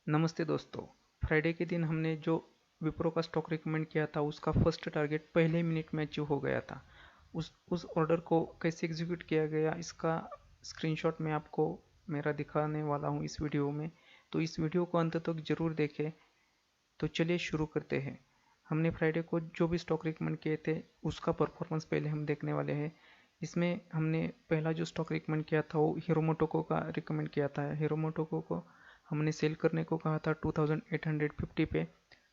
नमस्ते दोस्तों। फ्राइडे के दिन हमने जो विप्रो का स्टॉक रिकमेंड किया था उसका फर्स्ट टारगेट पहले मिनट में अचीव हो गया था। उस ऑर्डर को कैसे एग्जीक्यूट किया गया इसका स्क्रीनशॉट मैं आपको मेरा दिखाने वाला हूँ इस वीडियो में। तो इस वीडियो को अंत तक जरूर देखें। तो चलिए शुरू करते हैं। हमने फ्राइडे को जो भी स्टॉक रिकमेंड किए थे उसका परफॉर्मेंस पहले हम देखने वाले हैं। इसमें हमने पहला जो स्टॉक रिकमेंड किया था वो हीरो मोटोको का रिकमेंड किया था। हीरो मोटोको को हमने सेल करने को कहा था 2850 पे।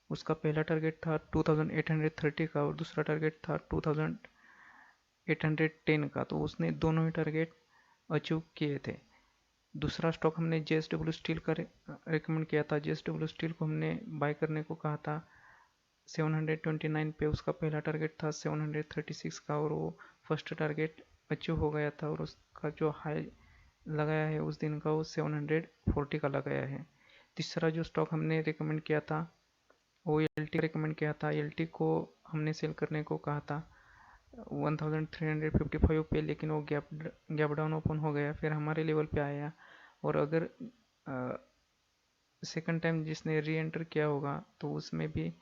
उसका पहला टारगेट था 2830 का और दूसरा टारगेट था 2810 का। तो उसने दोनों ही टारगेट अचीव किए थे। दूसरा स्टॉक हमने जेएसडब्ल्यू स्टील का रिकमेंड किया था। जेएसडब्ल्यू स्टील को हमने बाय करने को कहा था 729 पे। उसका पहला टारगेट था 736 का और वो फर्स्ट टारगेट अचीव हो गया था और उसका जो हाई लगाया है उस दिन का वो 740 का लगाया है। तीसरा जो स्टॉक हमने रिकमेंड किया था वो एलटी रिकमेंड किया था। एलटी को हमने सेल करने को कहा था 1355 पे, लेकिन वो गैप डाउन ओपन हो गया, फिर हमारे लेवल पे आया। और अगर सेकंड टाइम जिसने री एंटर किया होगा तो उसमें भी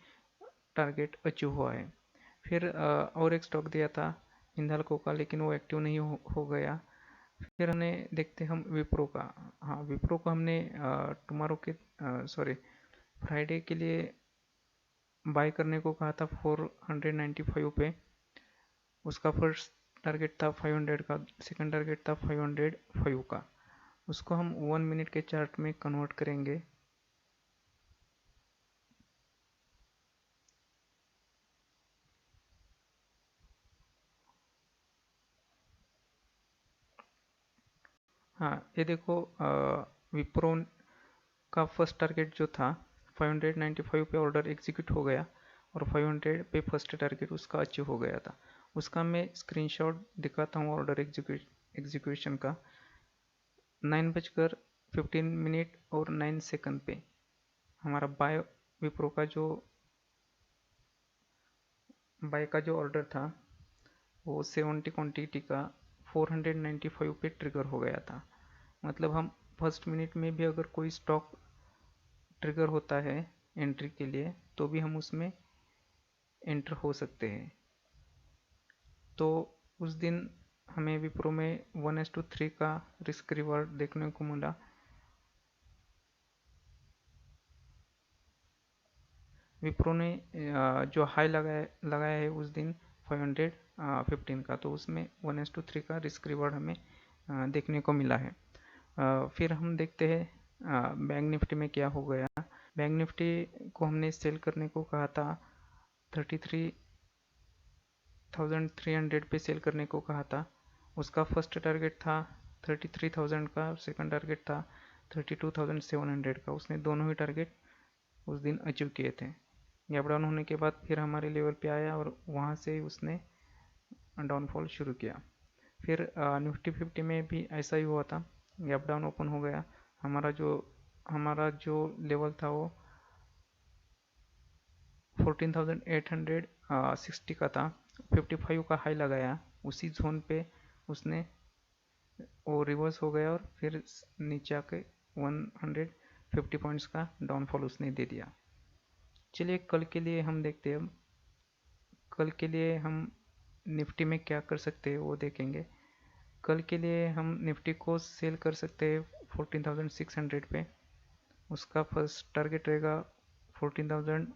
टारगेट अचीव हुआ है। फिर और एक स्टॉक दिया था हिंदाल्को का, लेकिन वो एक्टिव नहीं हो गया। फिर हमने देखते हम विप्रो का। हाँ, विप्रो को हमने टुमारो के सॉरी फ्राइडे के लिए बाय करने को कहा था 495 पे। उसका फर्स्ट टारगेट था 500 का, सेकंड टारगेट था 505 का। उसको हम 1 मिनट के चार्ट में कन्वर्ट करेंगे। हाँ, ये देखो विप्रो का फर्स्ट टारगेट जो था 595 पे ऑर्डर एग्जीक्यूट हो गया और 500 पे फर्स्ट टारगेट उसका अचीव हो गया था। उसका मैं स्क्रीनशॉट दिखाता हूँ ऑर्डर एग्जीक्यूशन का। 9:15 और 9 सेकंड पे हमारा बाय का जो ऑर्डर था वो 70 क्वान्टिटी का 495 पे ट्रिगर हो गया था। मतलब हम फर्स्ट मिनट में भी अगर कोई स्टॉक ट्रिगर होता है एंट्री के लिए तो भी हम उसमें एंटर हो सकते हैं। तो उस दिन हमें विप्रो में 1:3 का रिस्क रिवार्ड देखने को मिला। विप्रो ने जो हाई लगाया है उस दिन 515 का, तो उसमें 1:3 का रिस्क रिवार्ड हमें देखने को मिला है। फिर हम देखते हैं बैंक निफ्टी में क्या हो गया। बैंक निफ्टी को हमने सेल करने को कहा था 33,300 पे सेल करने को कहा था। उसका फर्स्ट टारगेट था 33,000 का और सेकंड टारगेट था 32,700 का। उसने दोनों ही टारगेट उस दिन अचीव किए थे। गैप डाउन होने के बाद फिर हमारे लेवल पे आया और वहाँ से उसने डाउनफॉल शुरू किया। फिर निफ्टी 50 में भी ऐसा ही हुआ था, गैप डाउन ओपन हो गया। हमारा जो लेवल था वो 14,860 का था। 55 का हाई लगाया, उसी जोन पे उसने वो रिवर्स हो गया और फिर नीचे आके 150 पॉइंट्स का डाउनफॉल उसने दे दिया। चलिए कल के लिए हम देखते हैं। कल के लिए हम निफ्टी में क्या कर सकते हैं वो देखेंगे। कल के लिए हम निफ्टी को सेल कर सकते हैं 14,600 पे। उसका फर्स्ट टारगेट रहेगा 14,000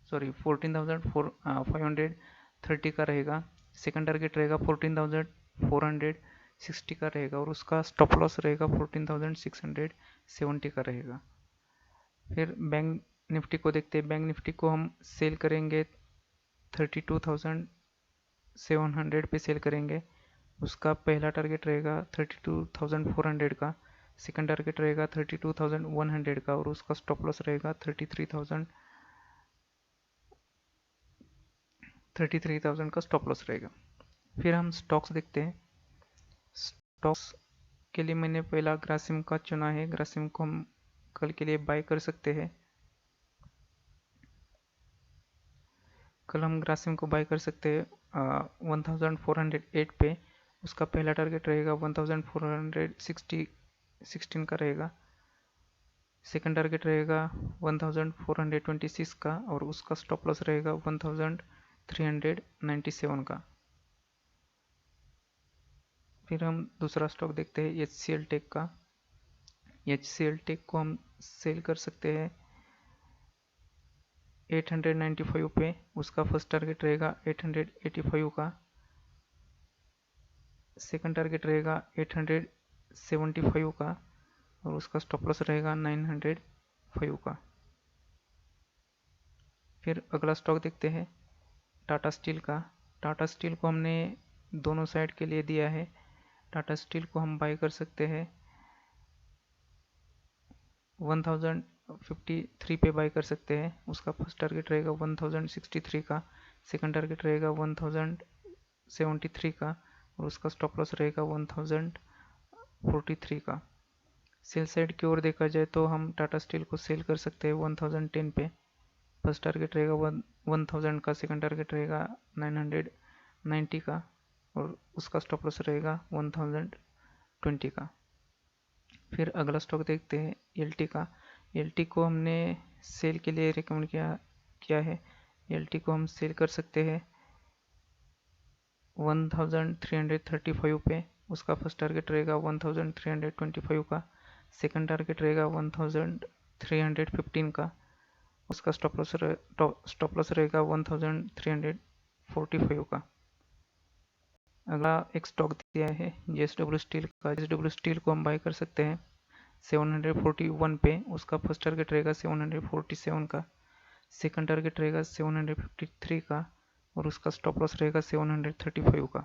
सॉरी 14,530 का रहेगा। सेकंड टारगेट रहेगा 14,460 का रहेगा और उसका स्टॉप लॉस रहेगा 14,670 का रहेगा। फिर बैंक निफ्टी को देखते हैं। बैंक निफ्टी को हम सेल करेंगे 32,700 पे सेल करेंगे। उसका पहला टारगेट रहेगा 32,400 का, सेकंड टारगेट रहेगा 32,100 का और उसका स्टॉप लॉस रहेगा 33,000 का स्टॉप लॉस रहेगा। फिर हम स्टॉक्स देखते हैं। स्टॉक्स के लिए मैंने पहला ग्रासिम का चुना है। ग्रासिम को हम कल के लिए बाय कर सकते हैं। कल हम ग्रासिम को बाय कर सकते हैं 1408 पे। उसका पहला टारगेट रहेगा 1416 का रहेगा। सेकंड टारगेट रहेगा 1426 का और उसका स्टॉप लॉस रहेगा 1397 का। फिर हम दूसरा स्टॉक देखते हैं HCL टेक का। HCL टेक को हम सेल कर सकते हैं 895 पे। उसका फर्स्ट टारगेट रहेगा 885 का। सेकंड टारगेट रहेगा 875 का और उसका स्टॉप लॉस रहेगा 905 का। फिर अगला स्टॉक देखते हैं टाटा स्टील का। टाटा स्टील को हमने दोनों साइड के लिए दिया है। टाटा स्टील को हम बाय कर सकते हैं 1053 पे बाय कर सकते हैं। उसका फर्स्ट टारगेट रहेगा 1063 का। सेकंड टारगेट रहेगा 1073 का और उसका स्टॉप लॉस रहेगा 1043 का। सेल साइड की ओर देखा जाए तो हम टाटा स्टील को सेल कर सकते हैं 1010 पे। फर्स्ट टारगेट रहेगा 1000 का। सेकंड टारगेट रहेगा 990 का और उसका स्टॉप लॉस रहेगा 1020 का। फिर अगला स्टॉक देखते हैं एलटी का। एलटी को हमने सेल के लिए रिकमेंड किया है। एलटी को हम सेल कर सकते हैं 1335 पे। उसका फर्स्ट टारगेट रहेगा 1325 का। सेकंड टारगेट रहेगा 1315 का। उसका स्टॉप लॉस रहेगा 1345 का। अगला एक स्टॉक दिया है JSW स्टील का। JSW स्टील को हम बाय कर सकते हैं 741 पे। उसका फर्स्ट टारगेट रहेगा 747 का। सेकंड टारगेट रहेगा 753 का और उसका स्टॉप लॉस रहेगा 735 का।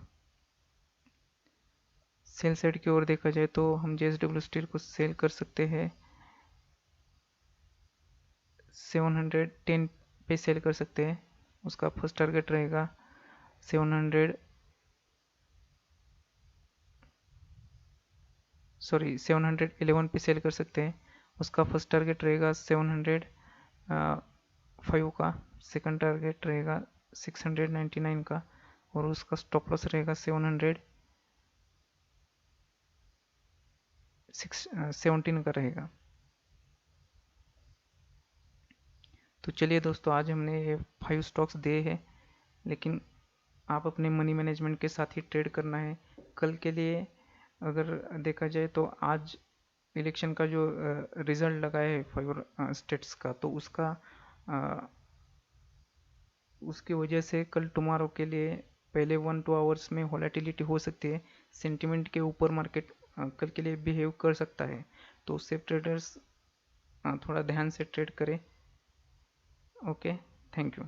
सेल साइड की ओर देखा जाए तो हम JSW स्टील को सेल कर सकते हैं 710 पे सेल कर सकते हैं। उसका फर्स्ट टारगेट रहेगा 711 पे सेल कर सकते हैं। उसका फर्स्ट टारगेट रहेगा 705 का। सेकंड टारगेट रहेगा 699 का और उसका स्टॉप लॉस रहेगा 717 का रहेगा। तो चलिए दोस्तों, आज हमने ये 5 स्टॉक्स दिए हैं, लेकिन आप अपने मनी मैनेजमेंट के साथ ही ट्रेड करना है। कल के लिए अगर देखा जाए तो आज इलेक्शन का जो रिजल्ट लगा है 5 स्टेट्स का, तो उसकी वजह से कल टुमारो के लिए पहले 1-2 आवर्स में वॉलेटिलिटी हो सकती है। सेंटिमेंट के ऊपर मार्केट कल के लिए बिहेव कर सकता है, तो उससे ट्रेडर्स थोड़ा ध्यान से ट्रेड करें। Okay, thank you.